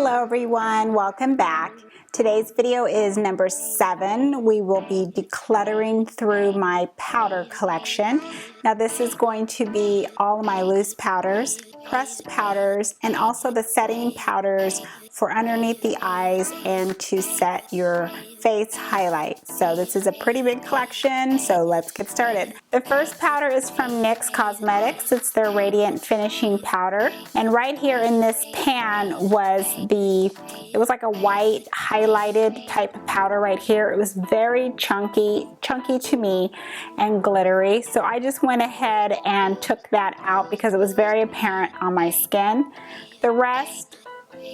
Hello everyone, welcome back. Today's video is number 7. We will be decluttering through my powder collection. Now this is going to be all my loose powders, pressed powders, and also the setting powders for underneath the eyes and to set your face highlight. So this is a pretty big collection, so let's get started. The first powder is from NYX Cosmetics. It's their Radiant Finishing Powder. And right here in this pan was it was like a white highlighted type of powder right here. It was very chunky to me and glittery. So I just went ahead and took that out because it was very apparent on my skin. The rest,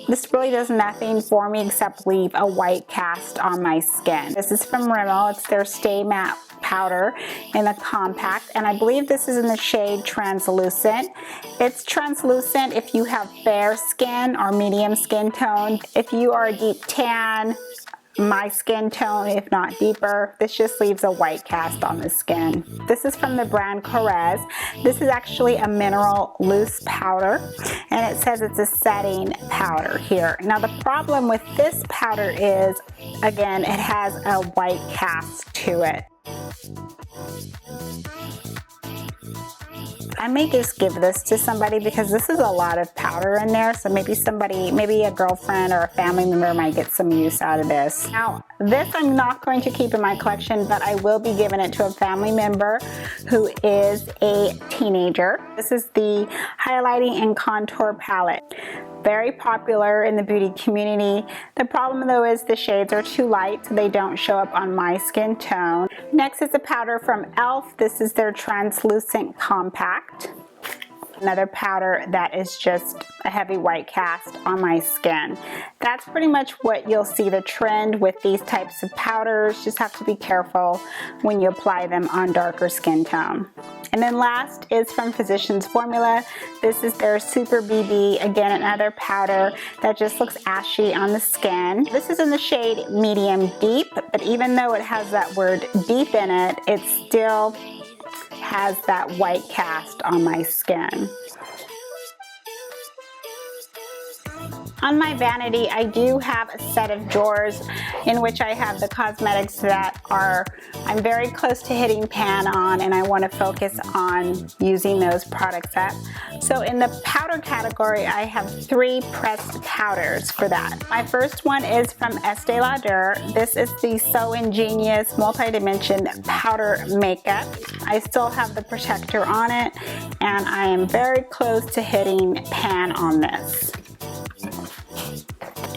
this really does nothing for me except leave a white cast on my skin. This is from Rimmel. It's their Stay Matte powder in a compact, and I believe this is in the shade Translucent. It's translucent if you have fair skin or medium skin tone. If you are a deep tan, my skin tone, if not deeper, this just leaves a white cast on the skin. This is from the brand Corez. This is actually a mineral loose powder, and it says it's a setting powder here. Now the problem with this powder is, again, it has a white cast to it. I may just give this to somebody because this is a lot of powder in there, so maybe a girlfriend or a family member might get some use out of this. Now, this I'm not going to keep in my collection, but I will be giving it to a family member who is a teenager. This is the Highlighting and Contour Palette. Very popular in the beauty community. The problem though is the shades are too light, so they don't show up on my skin tone. Next is a powder from e.l.f. This is their Translucent Compact. Another powder that is just a heavy white cast on my skin. That's pretty much what you'll see the trend with these types of powders. Just have to be careful when you apply them on darker skin tone. And then last is from Physicians Formula. This is their Super BB, again another powder that just looks ashy on the skin. This is in the shade Medium Deep, but even though it has that word deep in it, it still has that white cast on my skin. On my vanity, I do have a set of drawers in which I have the cosmetics that I'm very close to hitting pan on, and I want to focus on using those products up. So in the powder category, I have 3 pressed powders for that. My first one is from Estee Lauder. This is the So Ingenious Multi-Dimension Powder Makeup. I still have the protector on it, and I am very close to hitting pan on this.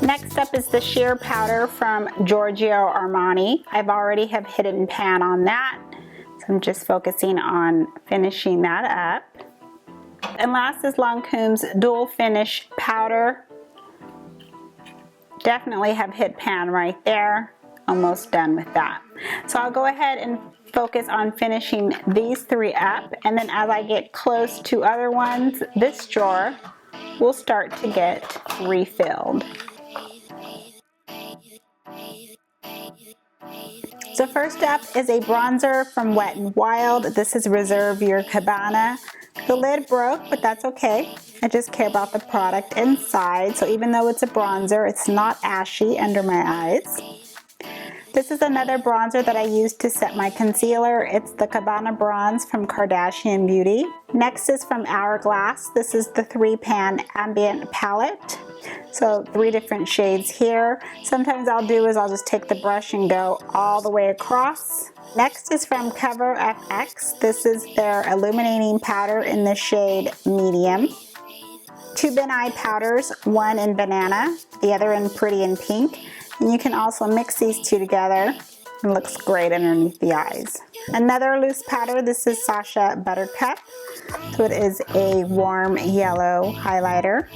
Next up is the sheer powder from Giorgio Armani. I've already have hidden pan on that, so I'm just focusing on finishing that up. And last is Lancome's Dual Finish Powder. Definitely have hit pan right there. Almost done with that. So I'll go ahead and focus on finishing these 3 up, and then as I get close to other ones, this drawer will start to get refilled. So first up is a bronzer from Wet n Wild. This is Reserve Your Cabana. The lid broke, but that's okay. I just care about the product inside. So even though it's a bronzer, it's not ashy under my eyes. This is another bronzer that I use to set my concealer. It's the Cabana Bronze from Kardashian Beauty. Next is from Hourglass. This is the 3-pan ambient palette. So 3 different shades here. Sometimes I'll just take the brush and go all the way across. Next is from Cover FX. This is their illuminating powder in the shade Medium. 2 Ben Eye powders, one in Banana, the other in Pretty in Pink. And you can also mix these 2 together. It looks great underneath the eyes. Another loose powder, this is Sasha Buttercup. So it is a warm yellow highlighter.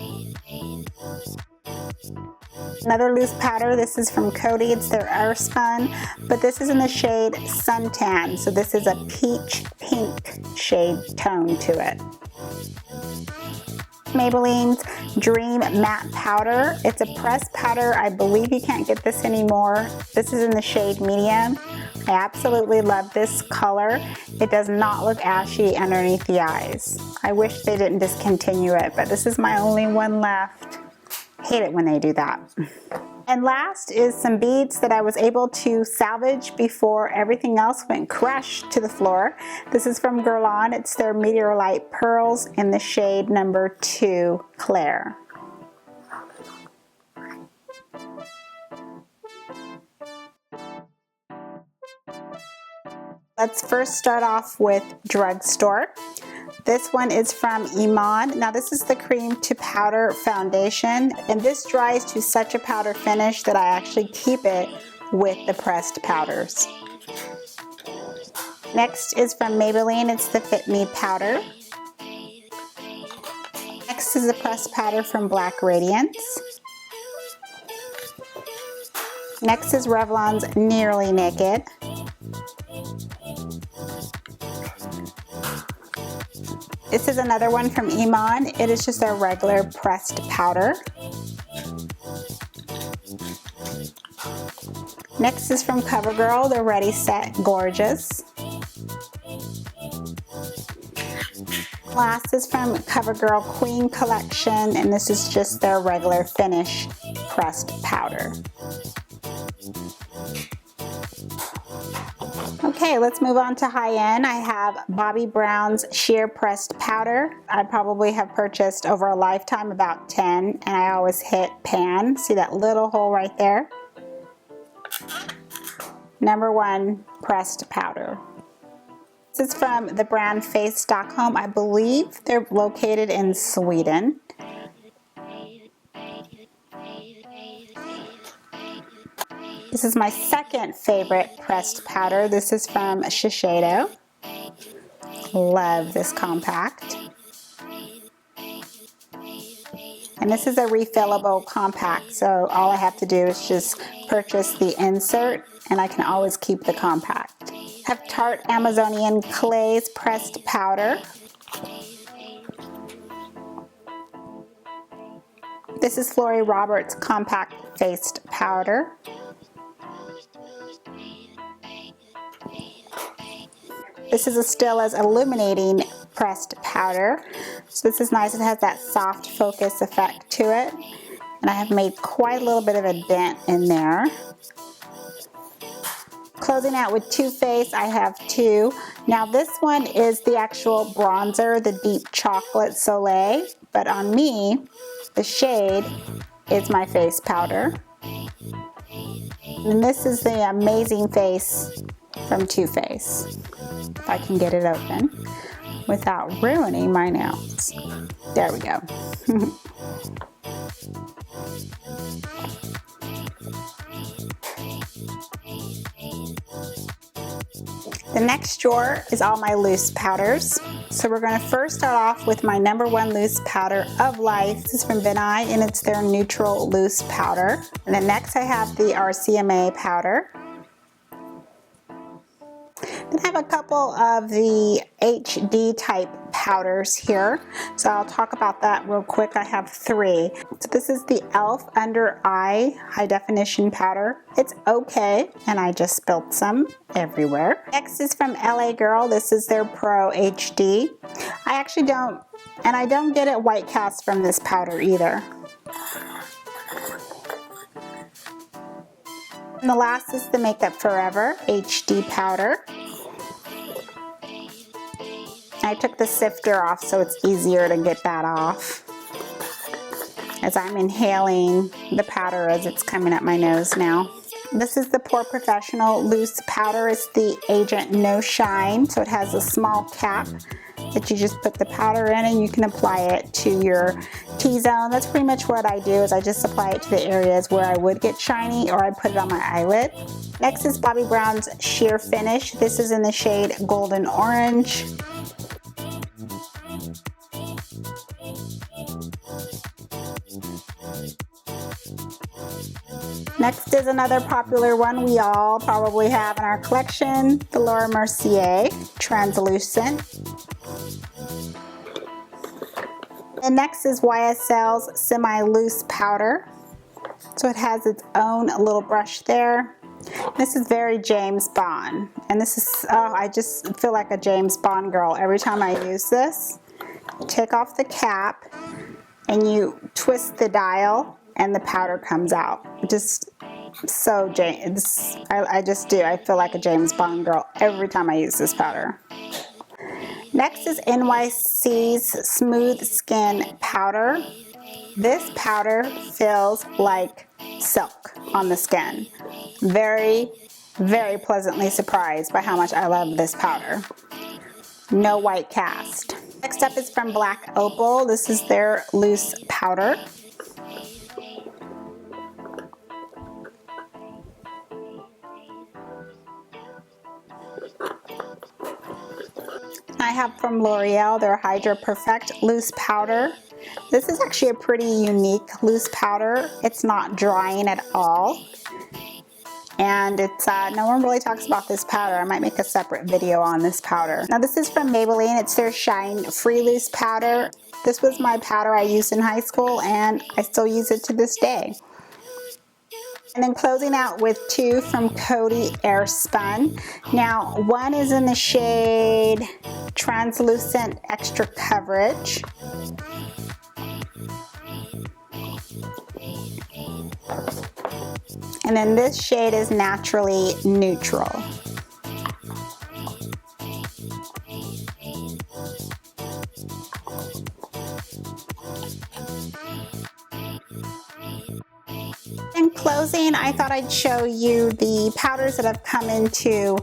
Another loose powder, this is from Coty, it's their Airspun, but this is in the shade Suntan. So this is a peach pink shade tone to it. Maybelline's Dream Matte Powder. It's a pressed powder. I believe you can't get this anymore. This is in the shade Medium. I absolutely love this color. It does not look ashy underneath the eyes. I wish they didn't discontinue it, but this is my only one left. hate it when they do that. And last is some beads that I was able to salvage before everything else went crash to the floor. This is from Guerlain. It's their Meteorite Pearls in the shade number 2 Claire. Let's first start off with Drugstore. This one is from Iman. Now this is the cream to powder foundation, and this dries to such a powder finish that I actually keep it with the pressed powders. Next is from Maybelline. It's the Fit Me powder. Next is the pressed powder from Black Radiance. Next is Revlon's Nearly Naked. This is another one from Iman. It is just a regular pressed powder. Next is from CoverGirl, the Ready Set Gorgeous. Last is from CoverGirl Queen Collection, and this is just their regular finish pressed powder. Okay, let's move on to high-end. I have Bobbi Brown's Sheer Pressed Powder. I probably have purchased over a lifetime about 10, and I always hit pan. See that little hole right there? Number 1 pressed powder. This is from the brand Face Stockholm. I believe they're located in Sweden. This is my second favorite pressed powder. This is from Shiseido. Love this compact. And this is a refillable compact, so all I have to do is just purchase the insert and I can always keep the compact. I have Tarte Amazonian Clay's pressed powder. This is Flori Roberts compact faced powder. This is a Stilla's Illuminating pressed powder. So this is nice. It has that soft focus effect to it. And I have made quite a little bit of a dent in there. Closing out with Too Faced, I have 2. Now this one is the actual bronzer, the Deep Chocolate Soleil. But on me, the shade is my face powder. And this is the Amazing Face from Too Faced. If I can get it open without ruining my nails. There we go. The next drawer is all my loose powders. So we're going to first start off with my number 1 loose powder of life. This is from Benai, and it's their neutral loose powder. And then next I have the RCMA powder. Then I have a couple of the HD type powders here, so I'll talk about that real quick. I have 3. So this is the e.l.f. Under Eye High Definition Powder. It's okay, and I just spilled some everywhere. Next is from LA Girl. This is their Pro HD. I actually don't get it white cast from this powder either. And the last is the Makeup Forever HD powder. I took the sifter off so it's easier to get that off as I'm inhaling the powder as it's coming up my nose now. This is the Pore Professional loose powder. It's the Agent No Shine, so it has a small cap that you just put the powder in and you can apply it to your T-zone. That's pretty much what I do, is I just apply it to the areas where I would get shiny, or I put it on my eyelid. Next is Bobbi Brown's Sheer Finish. This is in the shade Golden Orange. Next is another popular one we all probably have in our collection, the Laura Mercier Translucent. And next is YSL's Semi-Loose Powder. So it has its own little brush there. This is very James Bond. And this is, oh, I just feel like a James Bond girl every time I use this. Take off the cap and you twist the dial and the powder comes out. Just so James, I just do. I feel like a James Bond girl every time I use this powder. Next is NYC's Smooth Skin Powder. This powder feels like silk on the skin. Very, very pleasantly surprised by how much I love this powder. No white cast. Next up is from Black Opal. This is their loose powder. I have from L'Oreal their Hydra Perfect loose powder. This is actually a pretty unique loose powder. It's not drying at all. And it's, no one really talks about this powder. I might make a separate video on this powder. Now this is from Maybelline. It's their Shine Free Loose Powder. This was my powder I used in high school and I still use it to this day. And then closing out with two from Coty Airspun. Now one is in the shade Translucent Extra Coverage. And then this shade is Naturally Neutral. In closing, I thought I'd show you the powders that have come into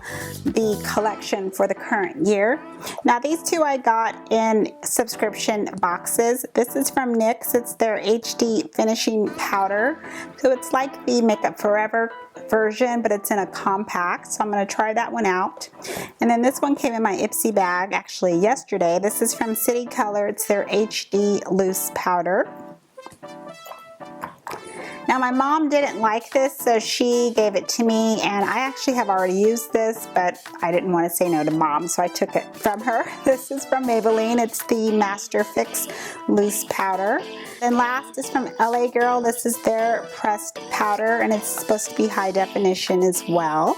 the collection for the current year. Now these two I got in subscription boxes. This is from NYX. It's their HD Finishing Powder. So it's like the Makeup Forever version, but it's in a compact. So I'm going to try that one out. And then this one came in my Ipsy bag actually yesterday. This is from City Color. It's their HD Loose Powder. Now my mom didn't like this, so she gave it to me, and I actually have already used this, but I didn't want to say no to mom, so I took it from her. This is from Maybelline. It's the Master Fix Loose Powder. And last is from LA Girl. This is their pressed powder, and it's supposed to be high definition as well.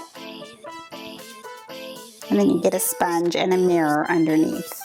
And then you get a sponge and a mirror underneath.